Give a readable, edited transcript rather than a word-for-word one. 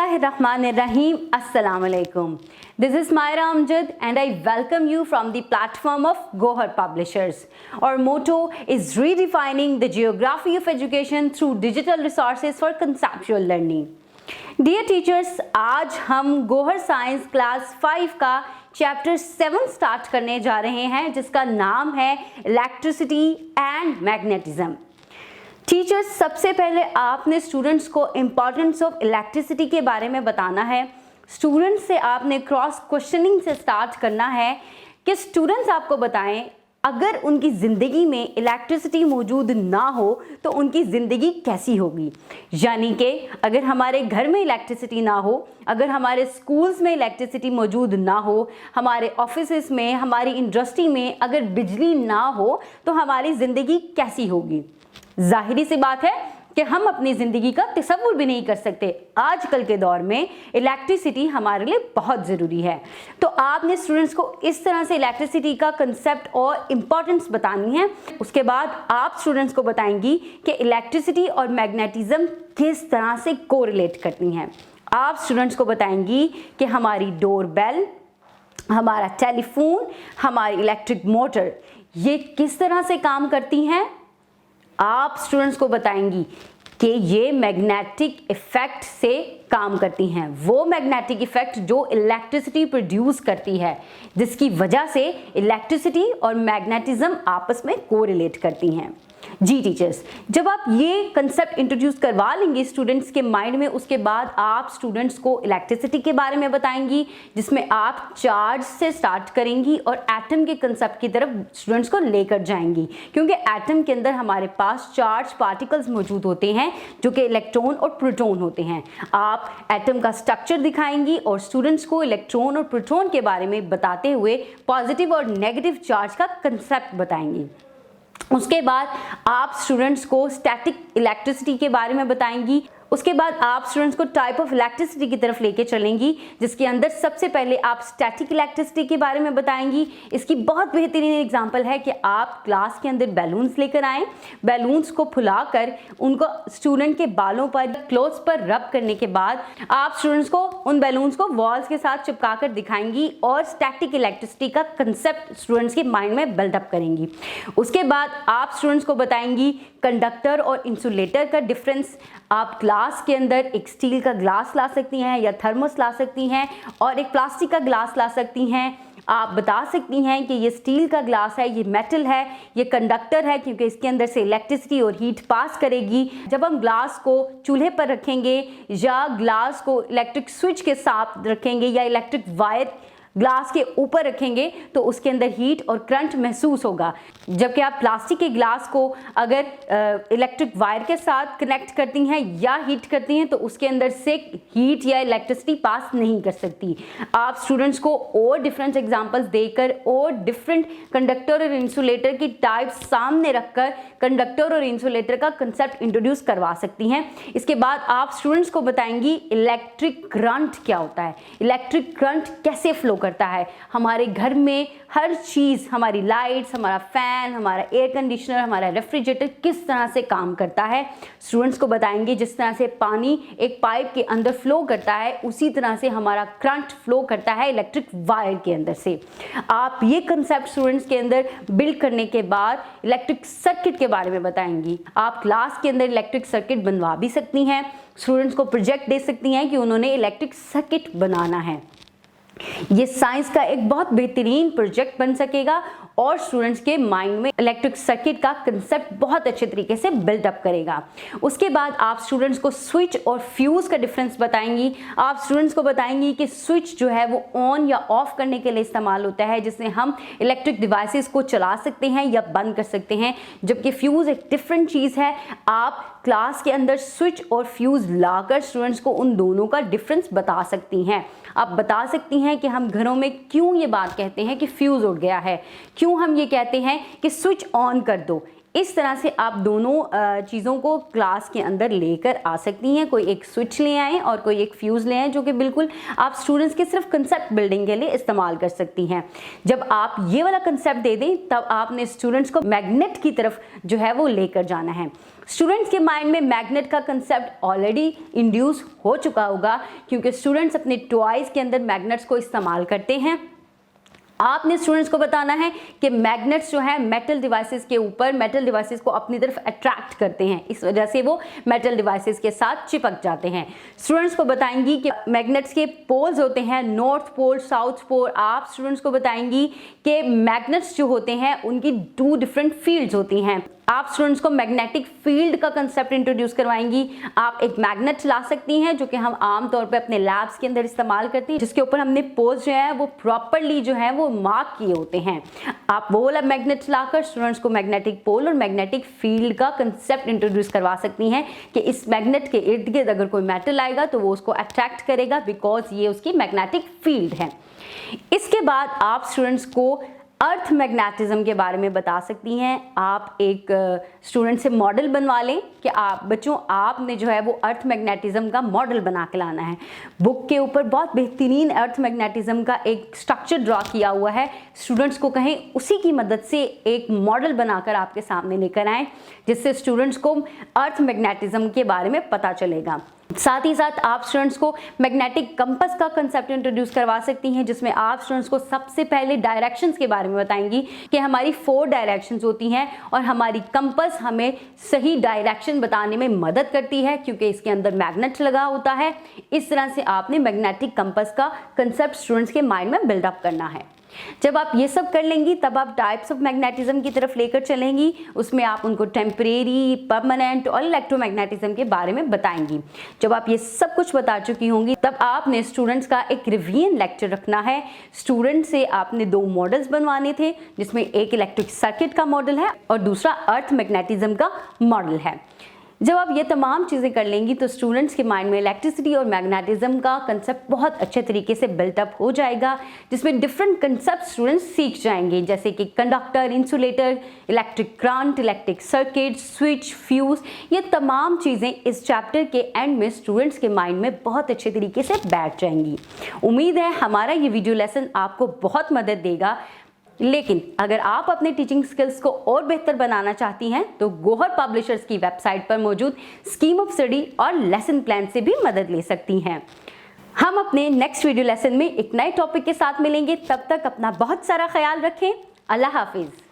Bismillahirrahmanirrahim. Assalamu alaikum. This is Myra Amjad and I welcome you from the platform of Gohar Publishers. Our motto is redefining the geography of education through digital resources for conceptual learning. Dear teachers, आज हम Gohar science class 5 का chapter 7 start करने जा रहे हैं जिसका नाम है इलेक्ट्रिसिटी एंड मैग्नेटिज्म। टीचर्स, सबसे पहले आपने स्टूडेंट्स को इम्पॉर्टेंस ऑफ इलेक्ट्रिसिटी के बारे में बताना है। स्टूडेंट्स से आपने क्रॉस क्वेश्चनिंग से स्टार्ट करना है कि स्टूडेंट्स आपको बताएं अगर उनकी ज़िंदगी में इलेक्ट्रिसिटी मौजूद ना हो तो उनकी ज़िंदगी कैसी होगी। यानी कि अगर हमारे घर में इलेक्ट्रिसिटी ना हो, अगर हमारे स्कूल्स में इलेक्ट्रिसिटी मौजूद ना हो, हमारे ऑफिसेस में, हमारी इंडस्ट्री में अगर बिजली ना हो तो हमारी ज़िंदगी कैसी होगी। जाहिरी सी बात है कि हम अपनी ज़िंदगी का तसव्वुर भी नहीं कर सकते। आजकल के दौर में इलेक्ट्रिसिटी हमारे लिए बहुत ज़रूरी है। तो आपने स्टूडेंट्स को इस तरह से इलेक्ट्रिसिटी का कंसेप्ट और इम्पॉर्टेंस बतानी है। उसके बाद आप स्टूडेंट्स को बताएंगी कि इलेक्ट्रिसिटी और मैग्नेटिज्म किस तरह से कोरिलेट करती हैं। आप स्टूडेंट्स को बताएंगी कि हमारी डोर बेल, हमारा टेलीफोन, हमारी इलेक्ट्रिक मोटर ये किस तरह से काम करती हैं। आप स्टूडेंट्स को बताएंगी कि ये मैग्नेटिक इफेक्ट से काम करती हैं, वो मैग्नेटिक इफेक्ट जो इलेक्ट्रिसिटी प्रोड्यूस करती है, जिसकी वजह से इलेक्ट्रिसिटी और मैग्नेटिज्म आपस में कोरिलेट करती हैं। जी टीचर्स, जब आप ये कंसेप्ट इंट्रोड्यूस करवा लेंगे स्टूडेंट्स के माइंड में, उसके बाद आप स्टूडेंट्स को इलेक्ट्रिसिटी के बारे में बताएंगी जिसमें आप चार्ज से स्टार्ट करेंगी और एटम के कंसेप्ट की तरफ स्टूडेंट्स को लेकर जाएंगी, क्योंकि एटम के अंदर हमारे पास चार्ज पार्टिकल्स मौजूद होते हैं जो कि इलेक्ट्रॉन और प्रोटॉन होते हैं। आप एटम का स्ट्रक्चर दिखाएंगी और स्टूडेंट्स को इलेक्ट्रॉन और प्रोटॉन के बारे में बताते हुए पॉजिटिव और नेगेटिव चार्ज का कंसेप्ट बताएंगी। उसके बाद आप स्टूडेंट्स को स्टैटिक इलेक्ट्रिसिटी के बारे में बताएंगी। उसके बाद आप स्टूडेंट्स को टाइप ऑफ इलेक्ट्रिसिटी की तरफ लेके चलेंगी, जिसके अंदर सबसे पहले आप स्टैटिक इलेक्ट्रिसिटी के बारे में बताएंगी। इसकी बहुत बेहतरीन एग्जांपल है कि आप क्लास के अंदर बैलून्स लेकर आएँ, बैलून्स को फुलाकर उनको स्टूडेंट के बालों पर, क्लोथ्स पर रब करने के बाद आप स्टूडेंट्स को उन बैलून्स को वॉल्स के साथ चिपका कर दिखाएंगी और स्टैटिक इलेक्ट्रिसिटी का कंसेप्ट स्टूडेंट्स के माइंड में बिल्डअप करेंगी। उसके बाद आप स्टूडेंट्स को बताएंगी कंडक्टर और इंसुलेटर का डिफरेंस। आप क्लास के अंदर एक स्टील का ग्लास ला सकती हैं या थर्मोस ला सकती हैं और एक प्लास्टिक का ग्लास ला सकती हैं। आप बता सकती हैं कि ये स्टील का ग्लास है, ये मेटल है, ये कंडक्टर है क्योंकि इसके अंदर से इलेक्ट्रिसिटी और हीट पास करेगी। जब हम ग्लास को चूल्हे पर रखेंगे या ग्लास को इलेक्ट्रिक स्विच के साथ रखेंगे या इलेक्ट्रिक वायर ग्लास के ऊपर रखेंगे तो उसके अंदर हीट और करंट महसूस होगा। जबकि आप प्लास्टिक के ग्लास को अगर इलेक्ट्रिक वायर के साथ कनेक्ट करती हैं या हीट करती हैं तो उसके अंदर से हीट या इलेक्ट्रिसिटी पास नहीं कर सकती। आप स्टूडेंट्स को और डिफरेंट एग्जांपल्स देकर और डिफरेंट कंडक्टर और इंसुलेटर की टाइप सामने रखकर कंडक्टर और इंसुलेटर का कंसेप्ट इंट्रोड्यूस करवा सकती हैं। इसके बाद आप स्टूडेंट्स को बताएंगी इलेक्ट्रिक करंट क्या होता है, इलेक्ट्रिक करंट कैसे फ्लो करता है। हमारे घर में हर चीज़, हमारी लाइट्स, हमारा फैन, हमारा एयर कंडीशनर, हमारा रेफ्रिजरेटर किस तरह से काम करता है। स्टूडेंट्स को बताएंगे जिस तरह से पानी एक पाइप के अंदर फ्लो करता है उसी तरह से हमारा करंट फ्लो करता है इलेक्ट्रिक वायर के अंदर से। आप ये कंसेप्ट स्टूडेंट्स के अंदर बिल्ड करने के बाद इलेक्ट्रिक सर्किट के बारे में बताएंगी। आप क्लास के अंदर इलेक्ट्रिक सर्किट बनवा भी सकती हैं, स्टूडेंट्स को प्रोजेक्ट दे सकती हैं कि उन्होंने इलेक्ट्रिक सर्किट बनाना है। ये साइंस का एक बहुत बेहतरीन प्रोजेक्ट बन सकेगा और स्टूडेंट्स के माइंड में इलेक्ट्रिक सर्किट का कंसेप्ट बहुत अच्छे तरीके से बिल्डअप करेगा। उसके बाद आप स्टूडेंट्स को स्विच और फ्यूज़ का डिफरेंस बताएंगी। आप स्टूडेंट्स को बताएंगी कि स्विच जो है वो ऑन या ऑफ करने के लिए इस्तेमाल होता है, जिससे हम इलेक्ट्रिक डिवाइसेस को चला सकते हैं या बंद कर सकते हैं, जबकि फ्यूज़ एक डिफरेंट चीज़ है। आप क्लास के अंदर स्विच और फ्यूज़ लाकर स्टूडेंट्स को उन दोनों का डिफरेंस बता सकती हैं। आप बता सकती हैं कि हम घरों में क्यों ये बात कहते हैं कि फ्यूज़ उड़ गया है, क्यों क्यों हम ये कहते हैं कि स्विच ऑन कर दो। इस तरह से आप दोनों चीज़ों को क्लास के अंदर लेकर आ सकती हैं। कोई एक स्विच ले आएँ और कोई एक फ्यूज़ ले आएँ, जो कि बिल्कुल आप स्टूडेंट्स के सिर्फ कंसेप्ट बिल्डिंग के लिए इस्तेमाल कर सकती हैं। जब आप ये वाला कंसेप्ट दे दें तब आपने स्टूडेंट्स को मैग्नेट की तरफ जो है वो लेकर जाना है। स्टूडेंट्स के माइंड में मैग्नेट का कंसेप्ट ऑलरेडी इंड्यूस हो चुका होगा, क्योंकि स्टूडेंट्स अपने टॉयज़ के अंदर मैग्नेट्स को इस्तेमाल करते हैं। आपने स्टूडेंट्स को बताना है कि मैग्नेट्स जो है मेटल डिवाइसेस के ऊपर मेटल डिवाइसेस को अपनी तरफ अट्रैक्ट करते हैं, इस वजह से वो मेटल डिवाइसेस के साथ चिपक जाते हैं। स्टूडेंट्स को बताएंगी कि मैग्नेट्स के पोल्स होते हैं, नॉर्थ पोल, साउथ पोल। आप स्टूडेंट्स को बताएंगी कि मैग्नेट्स जो होते हैं उनकी 2 डिफरेंट फील्ड्स होती हैं। आप स्टूडेंट्स को मैग्नेटिक फील्ड का कंसेप्ट इंट्रोड्यूस करवाएंगी। आप एक मैग्नेट ला सकती हैं जो कि हम आम तौर पे अपने लैब्स के अंदर इस्तेमाल करते हैं, जिसके ऊपर हमने पोल्स जो है वो प्रॉपरली जो है वो मार्क किए होते हैं। आप वो वाला मैग्नेट लाकर स्टूडेंट्स को मैग्नेटिक पोल और मैग्नेटिक फील्ड का कंसेप्ट इंट्रोड्यूस करवा सकती हैं कि इस मैग्नेट के इर्द गिर्द अगर कोई मेटल आएगा तो वो उसको अट्रैक्ट करेगा, बिकॉज ये उसकी मैग्नेटिक फील्ड है। इसके बाद आप स्टूडेंट्स को अर्थ मैग्नेटिज्म के बारे में बता सकती हैं। आप एक स्टूडेंट से मॉडल बनवा लें कि आप बच्चों आपने जो है वो अर्थ मैग्नेटिज्म का मॉडल बना के लाना है। बुक के ऊपर बहुत बेहतरीन अर्थ मैग्नेटिज्म का एक स्ट्रक्चर ड्रॉ किया हुआ है। स्टूडेंट्स को कहें उसी की मदद से एक मॉडल बनाकर आपके सामने लेकर आएँ, जिससे स्टूडेंट्स को अर्थ मैग्नेटिज्म के बारे में पता चलेगा। साथ ही साथ आप स्टूडेंट्स को मैग्नेटिक कंपास का कंसेप्ट इंट्रोड्यूस करवा सकती हैं, जिसमें आप स्टूडेंट्स को सबसे पहले डायरेक्शंस के बारे में बताएंगी कि हमारी 4 डायरेक्शंस होती हैं और हमारी कंपास हमें सही डायरेक्शन बताने में मदद करती है, क्योंकि इसके अंदर मैग्नेट लगा होता है। इस तरह से आपने मैग्नेटिक कंपास का कंसेप्ट स्टूडेंट्स के माइंड में बिल्डअप करना है। जब आप ये सब कर लेंगी तब आप टाइप्स ऑफ मैग्नेटिज्म की तरफ लेकर चलेंगी। उसमें आप उनको टेम्परेरी, परमानेंट और इलेक्ट्रोमैग्नेटिज्म के बारे में बताएंगी। जब आप ये सब कुछ बता चुकी होंगी तब आपने स्टूडेंट्स का एक रिवीजन लेक्चर रखना है। स्टूडेंट से आपने 2 मॉडल्स बनवाने थे, जिसमें एक इलेक्ट्रिक सर्किट का मॉडल है और दूसरा अर्थ मैग्नेटिज्म का मॉडल है। जब आप ये तमाम चीज़ें कर लेंगी तो स्टूडेंट्स के माइंड में इलेक्ट्रिसिटी और मैग्नेटिज्म का कंसेप्ट बहुत अच्छे तरीके से बिल्टअप हो जाएगा, जिसमें डिफरेंट कंसेप्ट स्टूडेंट्स सीख जाएंगे, जैसे कि conductor, insulator, electric current, electric circuit, switch, fuse. ये तमाम चीज़ें इस चैप्टर के एंड में स्टूडेंट्स के माइंड में बहुत अच्छे तरीके से बैठ जाएंगी। उम्मीद है हमारा ये वीडियो लेसन आपको बहुत मदद देगा। लेकिन अगर आप अपने टीचिंग स्किल्स को और बेहतर बनाना चाहती हैं तो गौहर पब्लिशर्स की वेबसाइट पर मौजूद स्कीम ऑफ स्टडी और लेसन प्लान से भी मदद ले सकती हैं। हम अपने नेक्स्ट वीडियो लेसन में एक नए टॉपिक के साथ मिलेंगे। तब तक अपना बहुत सारा ख्याल रखें। अल्लाह हाफिज़।